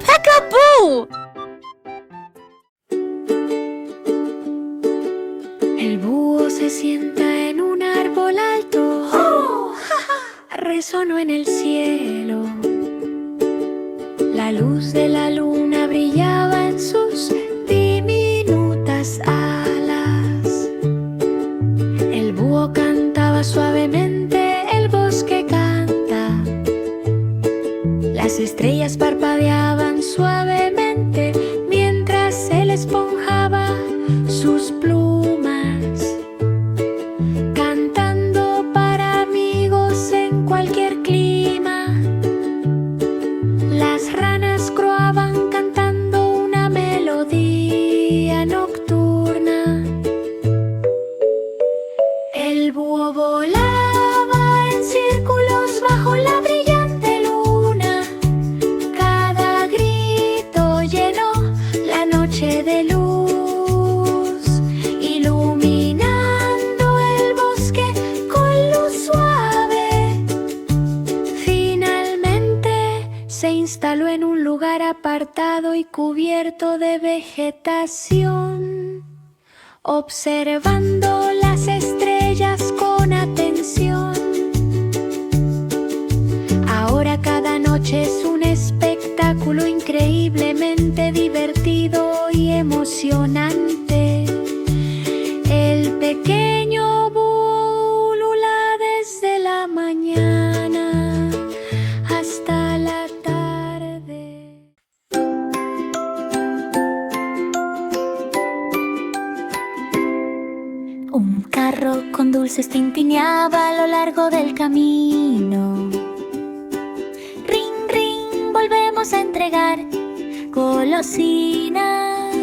Peekaboo! El búho se sienta en un árbol alto. ¡Oh! Resonó en el cielo. La luz de la luna brillaba en sus diminutas alas. El búho cantaba suavemente, el bosque canta. Las estrellas parpadeaban suavemente mientras él esponjaba sus plumas, cantando para amigos en cualquier clima. Las ranas croaban cantando una melodía nocturna. El búho volaba en círculos bajo la brillante luna. Cada grito llenó la noche de luz, iluminando el bosque con luz suave. Finalmente se instaló en un lugar apartado y cubierto de vegetación, observando las estrellas con atención. Ahora cada noche es un espectáculo increíblemente divertido y emocionante. El pequeño búho ulula desde la mañana hasta la tarde. Un carro con dulces tintineaba a lo largo del camino. Ring, ring, volvemos a entregar golosinas.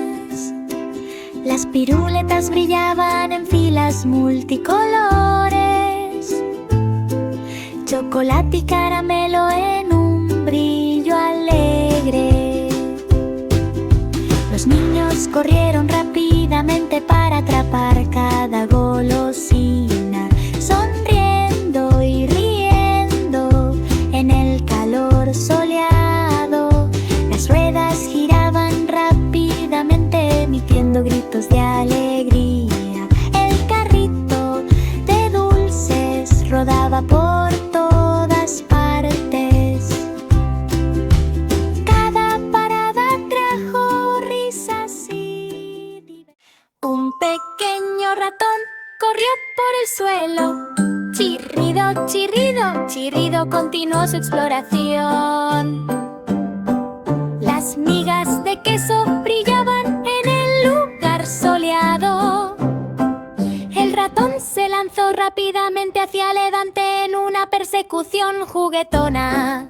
Las piruletas brillaban en filas multicolores. Chocolate y caramelo en un brillo alegre. Los niños corrieron rápidamente para atrapar cada golosina, sonriendo y riendo en el calor soleado. Las ruedas giraban rápidamente, emitiendo gritos de alegría. El carrito de dulces rodaba por todas partes. Cada parada trajo risas y un pequeño ratón corrió por el suelo. Chirrido, chirrido, chirrido, continuó su exploración. Las migas de queso brillaban en el lugar soleado. El ratón se lanzó rápidamente hacia adelante en una persecución juguetona.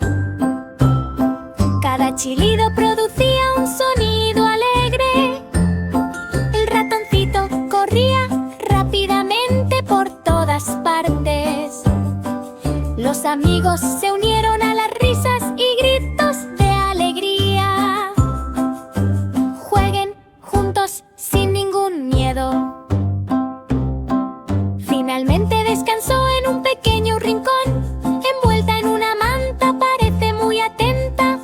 Cada chilido producía un sonido alegre. El ratoncito corría rápidamente por todas partes. Los amigos se unieron a las risas y gritos de alegría. Jueguen juntos sin ningún miedo. Finalmente descansó en un pequeño rincón, envuelta en una manta, parece muy atenta.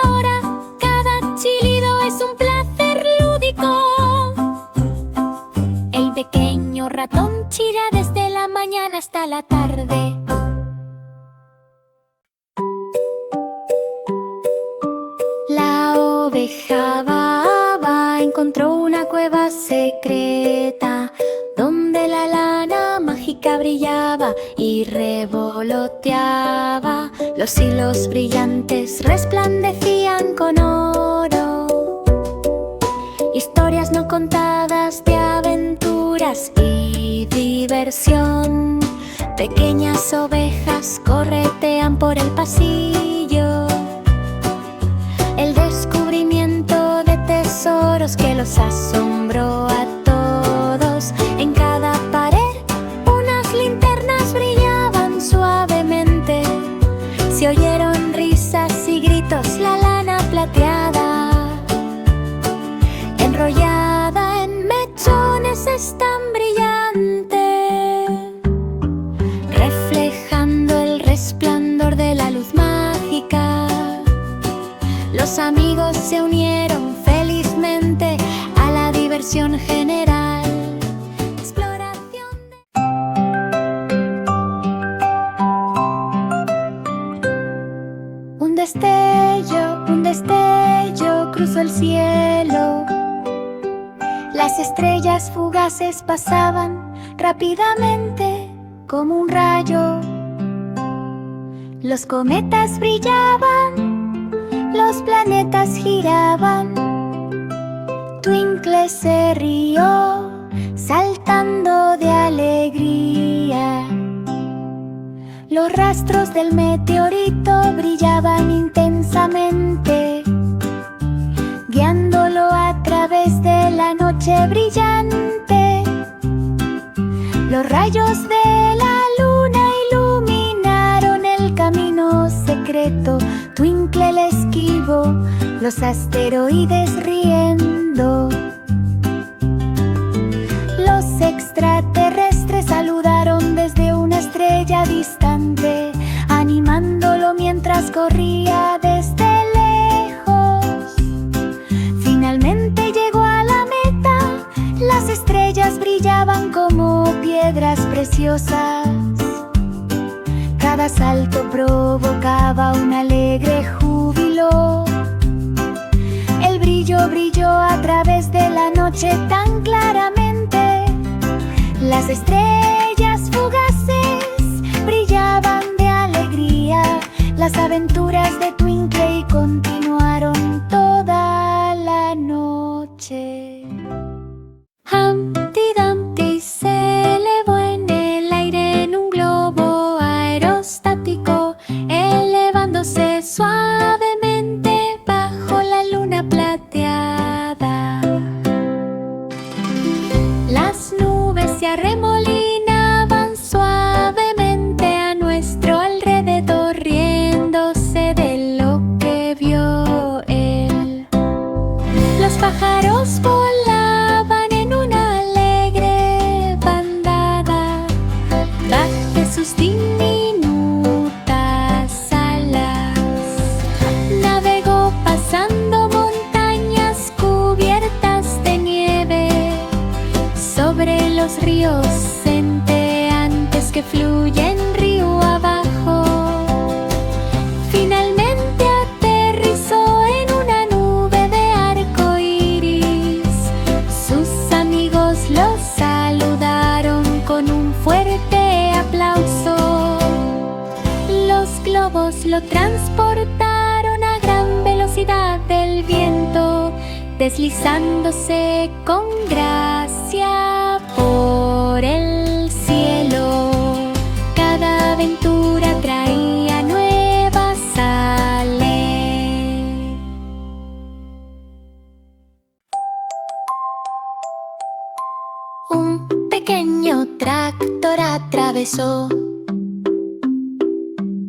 Ahora cada chilido es un placer lúdico. El pequeño ratón chilla desde la mañana hasta la tarde. La oveja Baba encontró una cueva secreta donde la lana mágica brillaba y revoloteaba. Los hilos brillantes resplandecían con oro. Historias no contadas de aventuras y diversión. Pequeñas ovejas corretean por el pasillo. El descubrimiento de tesoros que los asombró a todos. En cada pared unas linternas brillaban suavemente. Se oyeron risas y gritos, la lana plateada, enrollada en mechones, es tan brillante, reflejando el resplandor de la luz mágica. Los amigos se unieron felizmente a la diversión general. Exploración un destello cruzó el cielo. Las estrellas fugaces pasaban rápidamente como un rayo. Los cometas brillaban, los planetas giraban. Twinkle se rió, saltando de alegría. Los rastros del meteorito brillaban intensamente, guiándolo a través de la noche brillante. Los rayos de la luna iluminaron el camino secreto. Twinkle le esquivó, los asteroides riendo. Los extraterrestres saludaron desde una estrella distante, animándolo mientras corría desde lejos. Finalmente llegó a la meta. Las estrellas brillaban como piedras preciosas. Cada salto provocaba un alegre júbilo. El brillo brilló a través de la noche tan claramente. Las estrellas fugaces brillaban de alegría. Las aventuras de Twinkle continuaron toda la noche. Humpty Dumpty se elevó en el aire en un globo aerostático, elevándose suavemente bajo la luna plateada. Las nubes se arremolinaban suavemente a nuestro alrededor, riéndose de lo que vio él. Los pájaros volaban en una alegre bandada bajo sus diminutas alas. Navegó pasando montañas cubiertas de nieve, sobre los ríos centelleantes que fluyen río abajo. Finalmente aterrizó en una nube de arco iris. Sus amigos lo saludaron con un fuerte aplauso. Los globos lo transportaron a gran velocidad del viento, deslizándose con gracia por el cielo. Cada aventura traía nuevas sales. Un pequeño tractor atravesó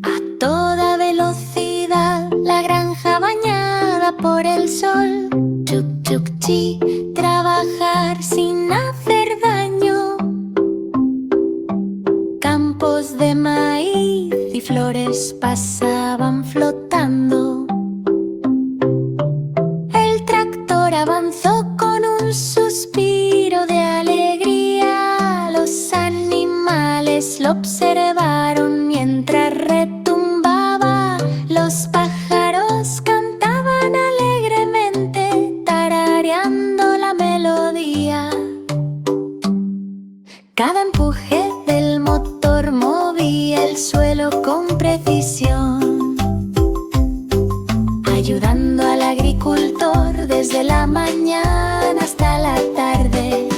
a toda velocidad la granja bañada por el sol. Tuk tuk chi, trabajar sin hacer daño. Campos de maíz y flores pasaban flotando. El tractor avanzó con un suspiro de alegría. Los animales lo observaron mientras retumbaba. Los pájaros cantaban alegremente, tarareando la melodía. Cada empuje del motor movía el suelo con precisión, ayudando al agricultor desde la mañana hasta la tarde.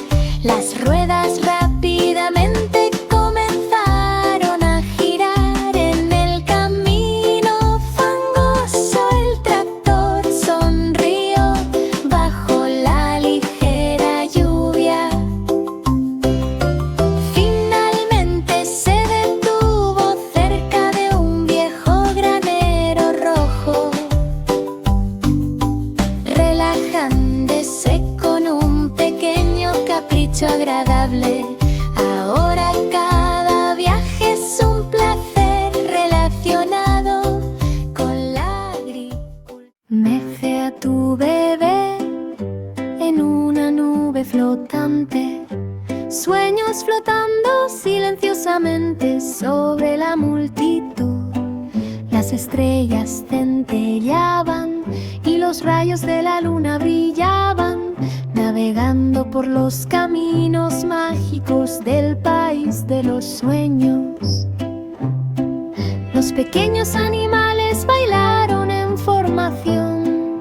Las ruedas rápidamente comenzaron a girar en el camino fangoso. El tractor sonrió bajo la ligera lluvia. Finalmente se detuvo cerca de un viejo granero rojo, relajándose flotando silenciosamente sobre la multitud. Las estrellas centelleaban y los rayos de la luna brillaban, navegando por los caminos mágicos del país de los sueños. Los pequeños animales bailaron en formación,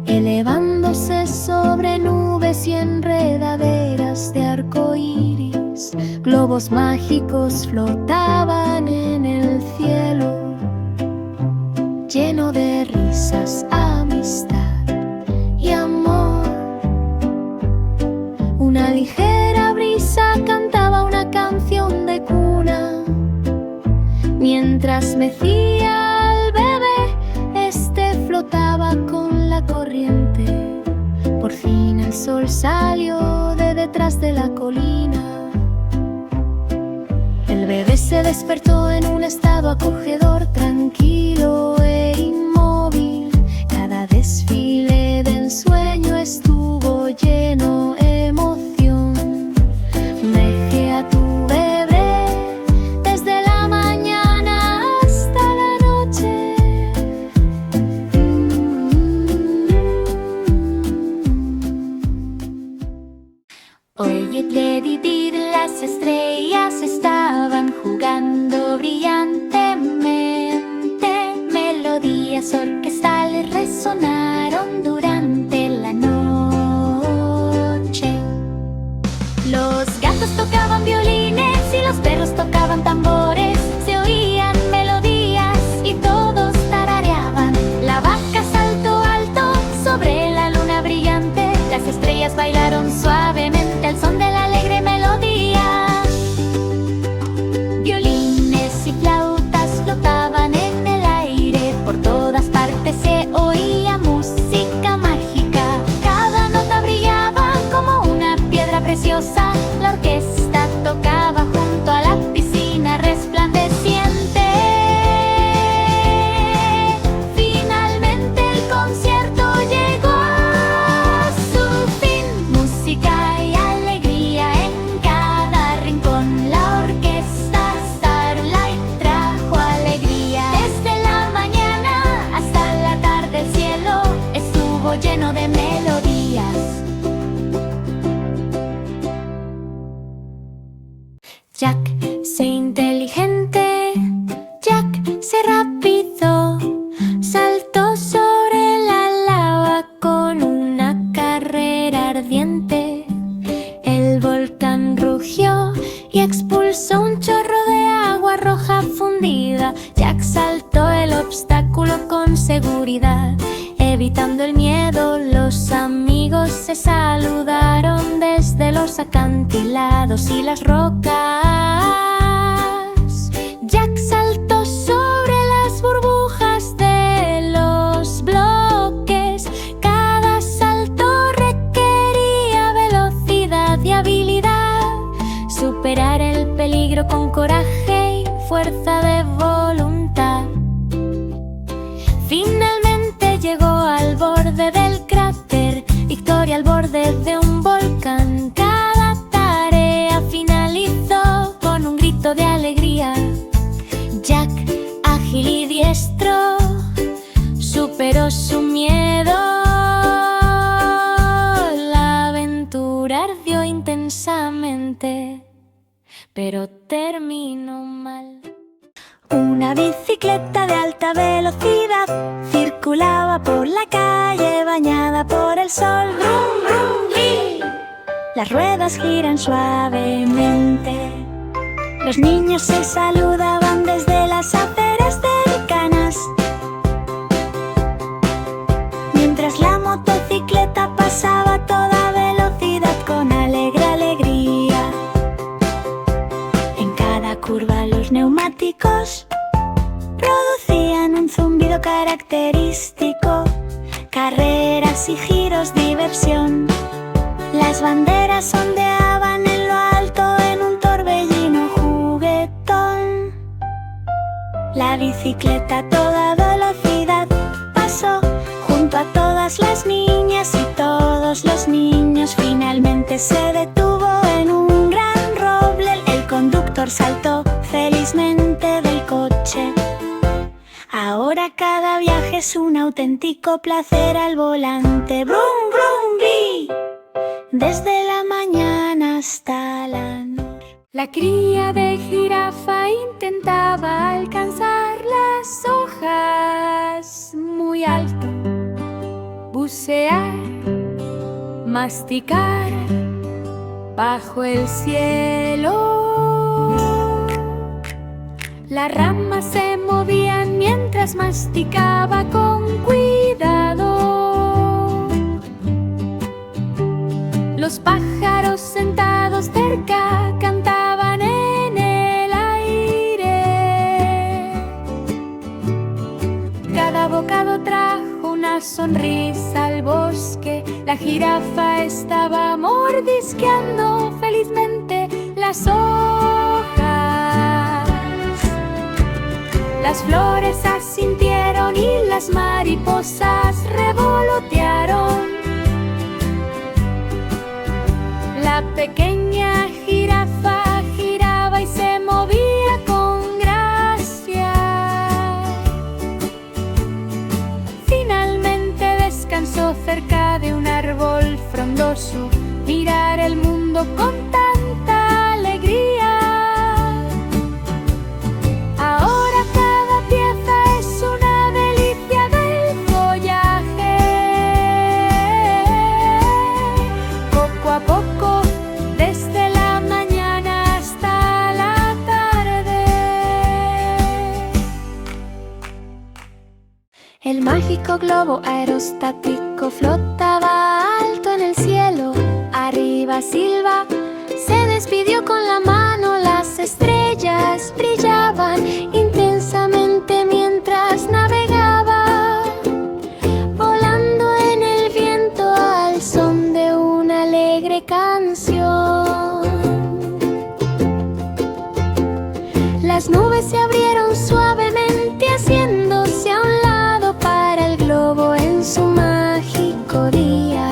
elevándose sobre nubes y enredaderas de arco iris. Globos mágicos flotaban en el cielo, lleno de risas, amistad y amor. Una ligera brisa cantaba una canción de cuna, mientras mecía al bebé, este flotaba con la corriente. Por fin el sol salió de detrás de la colina. El bebé se despertó en un estado acogedor, tranquilo e inmóvil. Cada desfile de ensueño estuvo lleno de emoción. Dejé a tu bebé desde la mañana hasta la noche. Oye, Teddy, las estrellas estaban jugando brillantemente. Melodías orquestales resonaron durante la noche. Los gatos tocaban violines y los perros tocaban tambores. Se oían melodías y todos tarareaban. La vaca saltó alto sobre la luna brillante. Las estrellas bailaron suavemente al son de la alegre melodía. Violines y flautas flotaban en el aire. Por todas partes se oía música mágica. Cada nota brillaba como una piedra preciosa. La orquesta tocaba junto a la piscina resplandeciente. Finalmente el concierto llegó a su fin. Música y alegría en cada rincón. La orquesta Starlight trajo alegría. Desde la mañana hasta la tarde el cielo estuvo lleno de melodías. Jack, sé inteligente, Jack, sé rápido. Saltó sobre la lava con una carrera ardiente. El volcán rugió y expulsó un chorro de agua roja fundida. Jack saltó el obstáculo con seguridad. Evitando el miedo, los amigos se saludaron desde los acantilados y las rocas. Jack saltó sobre las burbujas de los bloques. Cada salto requería velocidad y habilidad. Superar el peligro con coraje y fuerza de voluntad. Finalmente llegó al borde del cráter, victoria al borde de un volcán. Cada tarea finalizó con un grito de alegría. Jack, ágil y diestro, superó su miedo. La aventura ardió intensamente, pero terminó mal. Una bicicleta de alta velocidad circulaba por la calle bañada por el sol. ¡Brum, brum, ¡Ii! Las ruedas giran suavemente. Los niños se saludaban desde las aceras cercanas, mientras la motocicleta pasaba a toda velocidad con alegre alegría. En cada curva los neumáticos producían un zumbido característico. Carreras y giros, diversión. Las banderas ondeaban en lo alto en un torbellino juguetón. La bicicleta a toda velocidad pasó junto a todas las niñas y todos los niños. Finalmente se detuvo en un Víctor saltó felizmente del coche. Ahora cada viaje es un auténtico placer al volante. ¡Brum, brum, bi! Desde la mañana hasta la noche. La cría de jirafa intentaba alcanzar las hojas muy alto. Bucear, masticar bajo el cielo. Las ramas se movían mientras masticaba con cuidado. Los pájaros sentados cerca cantaban en el aire. Cada bocado trajo una sonrisa al bosque. La jirafa estaba mordisqueando felizmente las hojas. Las flores asintieron y las mariposas revolotearon. La pequeña jirafa giraba y se movía con gracia. Finalmente descansó cerca de un árbol frondoso. Mirar el mundo con tanta alegría. Ahora cada pieza es una delicia del follaje. Poco a poco, desde la mañana hasta la tarde. El mágico globo aerostático flotaba alto en el cielo. Arriba Silva se despidió con la mano. Las estrellas brillaban intensamente mientras navegaba, volando en el viento al son de una alegre canción. Las nubes se abrieron suavemente, haciéndose a un lado para el globo en su mágico día.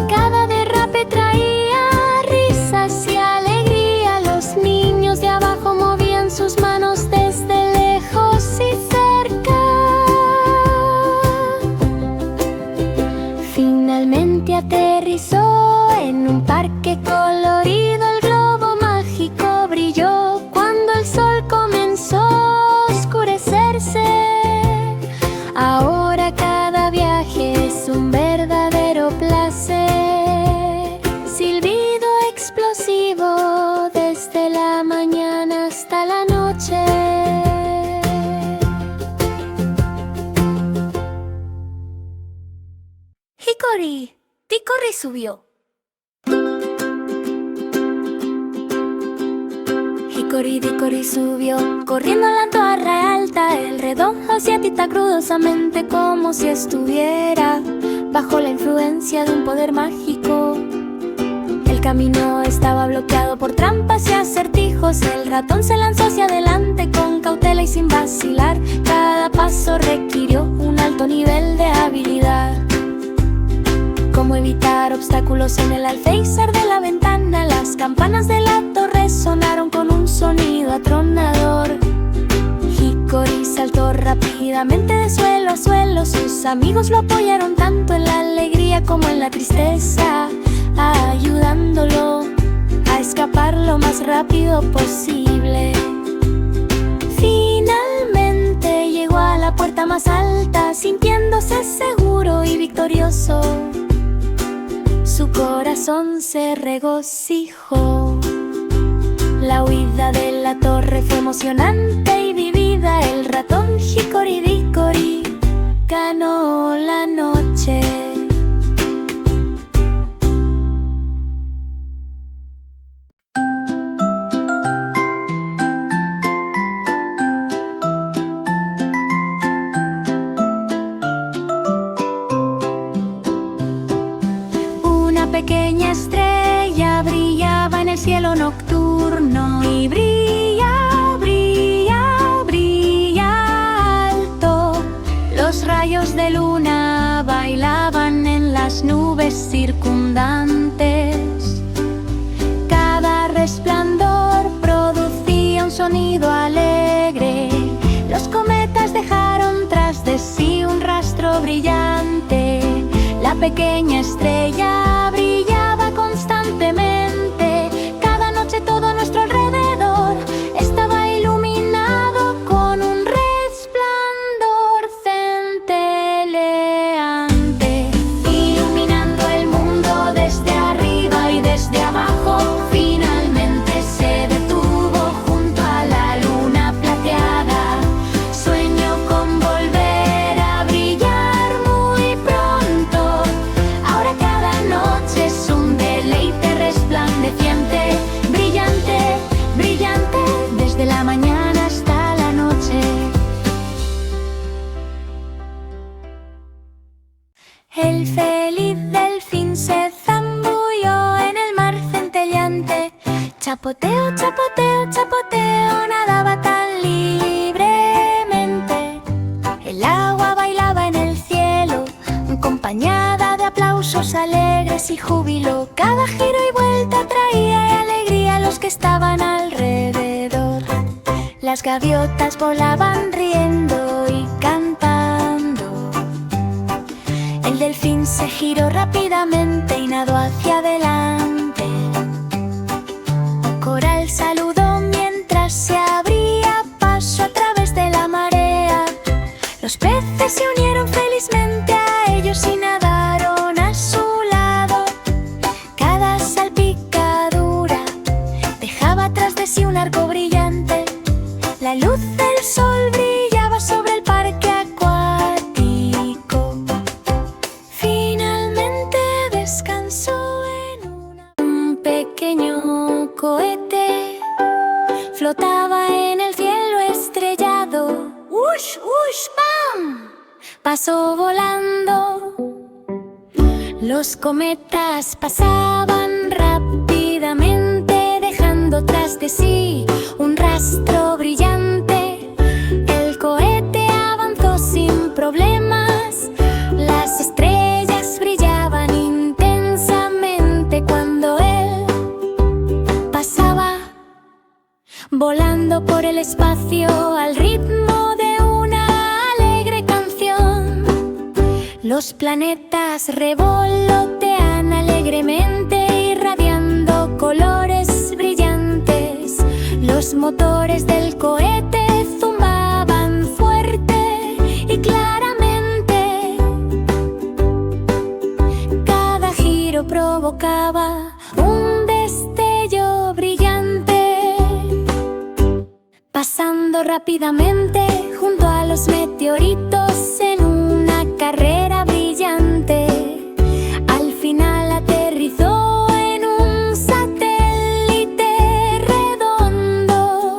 Cada derrape traía risas y alegría. Los niños de abajo movían sus manos desde lejos y cerca. Finalmente aterrizó en un parque colorido. El globo mágico brilló cuando el sol comenzó a oscurecerse. Ahora cada viaje es un verdadero placer. Silbido explosivo desde la mañana hasta la noche. Hickory, Dickory subió. Hickory Dickory subió, corriendo a la torre alta. El redondo hacía tita crudosamente como si estuviera bajo la influencia de un poder mágico. El camino estaba bloqueado por trampas y acertijos. El ratón se lanzó hacia adelante con cautela y sin vacilar. Cada paso requirió un alto nivel de habilidad. Cómo evitar obstáculos en el alféizar de la ventana. Las campanas de la torre sonaron con un sonido atronador. Hickory saltó rápidamente de suelo a suelo. Sus amigos lo apoyaron tanto en la alegría como en la tristeza, ayudándolo a escapar lo más rápido posible. Finalmente llegó a la puerta más alta, sintiéndose seguro y victorioso. Su corazón se regocijó. La huida de la torre fue emocionante y vivida. El ratón Hickory Dickory ganó la noche. Pequeña estrella brillaba en el cielo nocturno y brilla, brilla, brilla alto. Los rayos de luna bailaban en las nubes circundantes. Cada resplandor sonido alegre. Los cometas dejaron tras de sí un rastro brillante. La pequeña estrella brillaba constantemente. Cada noche todo a nuestro alrededor estaba iluminado con un resplandor centelleante, iluminando el mundo desde arriba y desde abajo. Finalmente se detuvo junto a la luna plateada. Sueño con volver a brillar muy pronto. Ahora cada noche es un deleite resplandeciente, brillante, brillante, desde la mañana hasta la noche. El feliz delfín se zambulló en el mar centelleante. Chapoteo, chapoteo, chapoteo, nadaba tan libremente. El agua bailaba en el cielo, acompañada de aplausos alegres y júbilo. Cada giro y vuelta traía alegría a los que estaban alrededor. Las gaviotas volaban riendo y cantando. El delfín se giró rápidamente y nadó hacia adelante. Coral saludó mientras se abría paso a través de la marea. Los peces se unieron felizmente a ellos y nadaron a su lado. Cada salpicadura dejaba tras de sí un arco brillante. La luz del sol brillaba sobre el parque acuático. Finalmente descansó en un pequeño cohete. Flotaba en el cielo estrellado. ¡Ush, ush, pam! Pasó volando. Los cometas pasaban rápidamente, dejando tras de sí un rastro brillante. El cohete avanzó sin problemas. Las estrellas brillaban intensamente cuando él pasaba, volando por el espacio al ritmo de una alegre canción. Los planetas revolotean alegremente, irradiando colores brillantes. Los motores del cohete zumbaban fuerte y claramente. Cada giro provocaba un destello brillante, pasando rápidamente junto a los meteoritos en una carrera brillante. Al final aterrizó en un satélite redondo.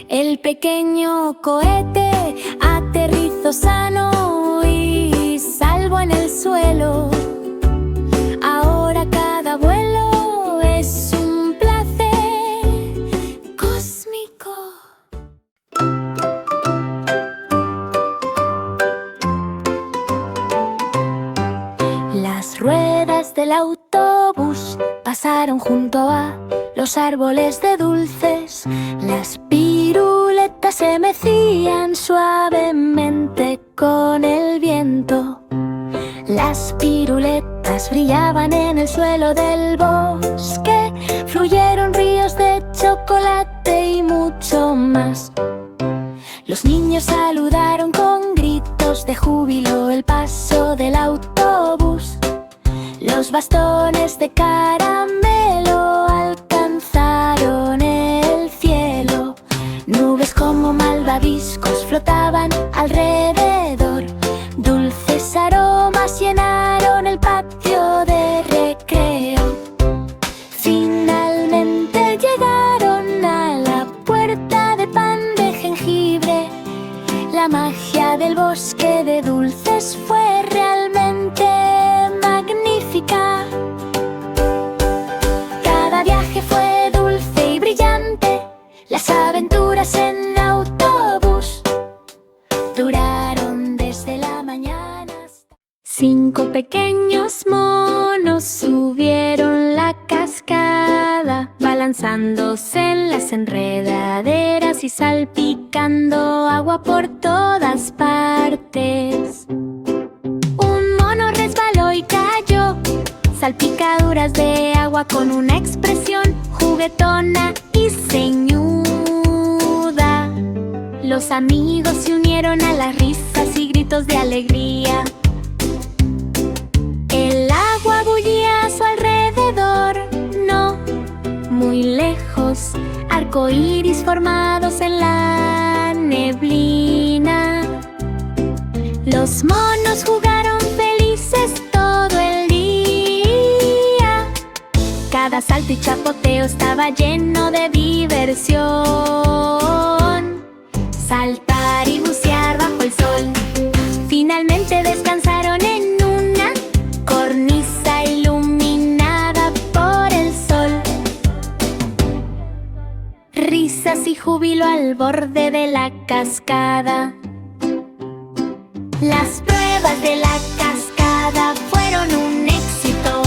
El pequeño cohete aterrizó sano y salvo en el suelo. Ahora cada vuelo es un placer cósmico. Las ruedas del autobús pasaron junto a los árboles de dulces. Las piruletas se mecían suavemente con el viento. Las piruletas brillaban en el suelo del bosque. Fluyeron ríos de chocolate y mucho más. Los niños saludaron con gritos de júbilo el paso del autobús. Los bastones de caramelo alcanzaron el cielo. Nubes como malvaviscos flotaban alrededor. Dulces aromas llenaron el patio de recreo. Finalmente llegaron a la puerta de pan de jengibre. La magia del bosque de dulces fue realmente magnífica. Cada viaje fue dulce y brillante. Las aventuras en autobús duraron desde la mañana hasta... 5 pequeños monos subieron la cascada, balanceando lanzándose en las enredaderas y salpicando agua por todas partes. Un mono resbaló y cayó, salpicaduras de agua con una expresión juguetona y ceñuda. Los amigos se unieron a las risas y gritos de alegría. El agua bullía a su alrededor, no muy lejos, arcoíris formados en la neblina. Los monos jugaron felices todo el día. Cada salto y chapoteo estaba lleno de diversión. Saltar y bucear bajo el sol. Finalmente descansaron en una cornisa iluminada por el sol. Risas y júbilo al borde de la cascada. Las pruebas de la cascada fueron un éxito.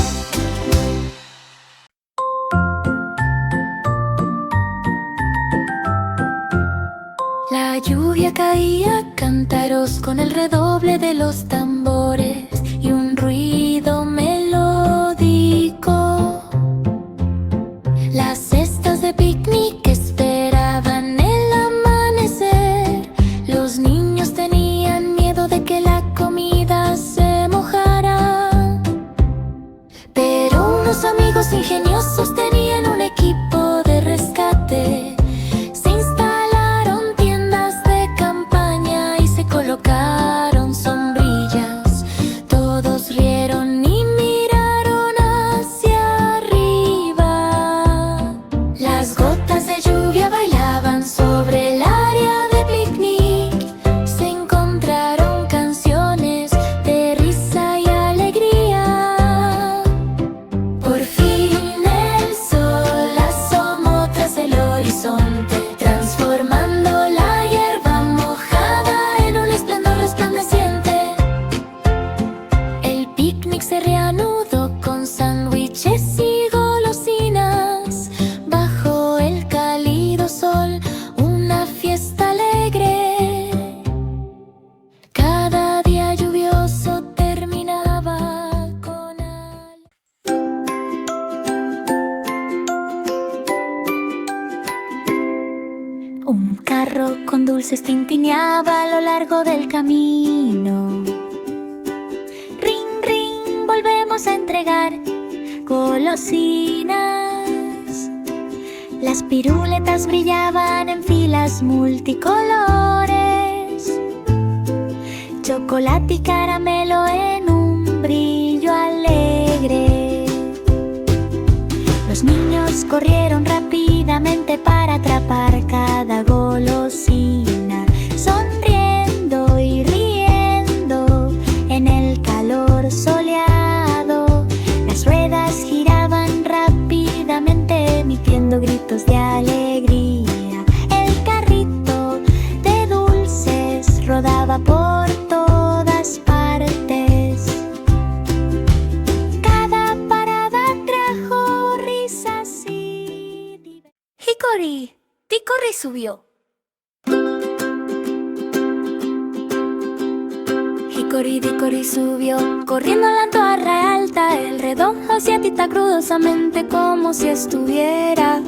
La lluvia caía a cántaros con el redoble de los tambores y un ruido melódico. Las cestas de picnic esperaban el amanecer. Los niños tenían miedo de que la comida se mojara, pero unos amigos ingeniosos tenían un equipo de rescate. Se instalaron tiendas de campaña y se colocaron sombrillas. Todos rieron y miraron hacia arriba. Las gotas de lluvia bailaban sobre el área de picnic. Se encontraron canciones de risa y alegría. Por fin el sol asomó tras el horizonte, transformando la hierba mojada en un esplendor resplandeciente. El picnic se reanudó con sándwiches y golosinas bajo el cálido sol, una fiesta alegre. Cada día lluvioso terminaba con un carro con dulces tintineaba a lo largo del camino. Ring, ring, volvemos a entregar golosinas. Las piruletas brillaban en filas multicolores. Chocolate y caramelo en un brillo alegre. Los niños corrieron rápidamente para atrapar cada golosina, sonriendo y riendo en el calor soleado. Las ruedas giraban rápidamente, emitiendo gritos de alegría. El carrito de dulces rodaba por todas partes. Cada parada trajo risas y Hickory, Dickory subió. Hickory Dickory subió, corriendo a la torre alta. El redondo hacía tita crudosamente como si estuviera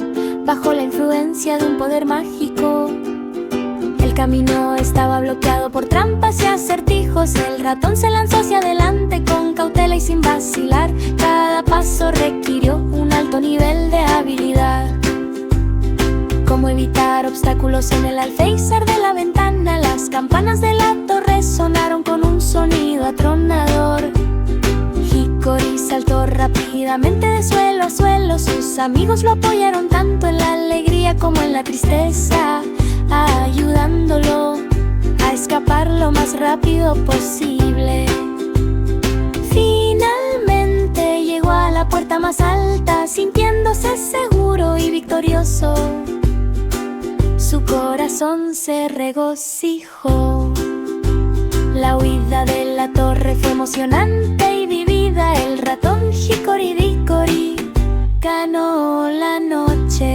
bajo la influencia de un poder mágico. El camino estaba bloqueado por trampas y acertijos. El ratón se lanzó hacia adelante con cautela y sin vacilar. Cada paso requirió un alto nivel de habilidad. Cómo evitar obstáculos en el alféizar de la ventana. Las campanas de la torre sonaron con un sonido atronador. Hickory saltó rápidamente de suelo a suelo. Sus amigos lo apoyaron tanto en la alegría como en la tristeza, ayudándolo a escapar lo más rápido posible. Finalmente llegó a la puerta más alta, sintiéndose seguro y victorioso. Su corazón se regocijó. La huida de la torre fue emocionante y vivida. El ratón Hickory Dickory ganó la noche. noche.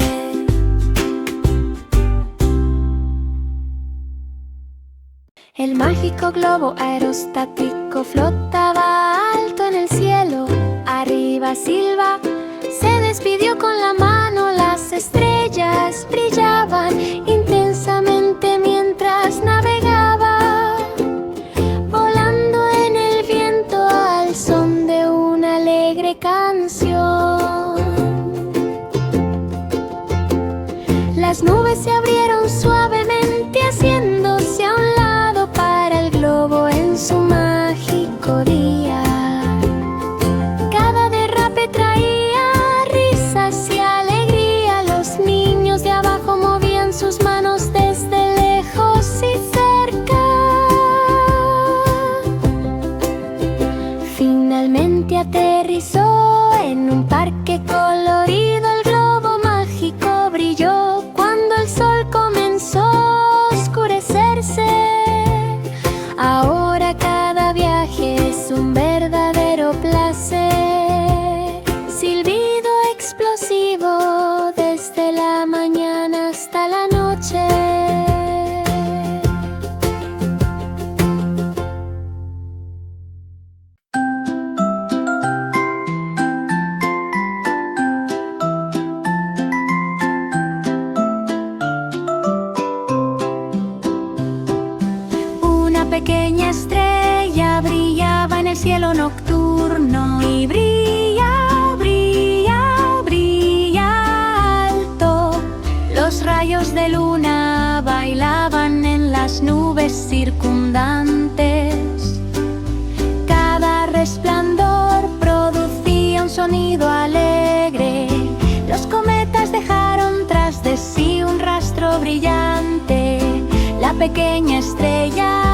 El mágico globo aerostático flotaba alto en el cielo. Arriba Silva se despidió con la mano. Las estrellas brillaban intensamente mientras navegaba, volando en el viento al son de una alegre canción. Las nubes se abrieron suavemente, haciéndose a un lado para el globo en su mágico día. Cada derrape traía risas y alegría. Los niños de abajo movían sus manos desde lejos y cerca. Finalmente aterrizó en un parque colorido. El globo mágico brilló cuando el sol comenzó a oscurecerse. Ahora cada viaje es un verdadero placer. Silbido explosivo desde la mañana hasta la noche. Una pequeña estrella brillaba en el cielo nocturno y brilla, brilla, brilla alto. Los rayos de luna bailaban en las nubes circundantes. Cada resplandor producía un sonido alegre. Los cometas dejaron tras de sí un rastro brillante. La pequeña estrella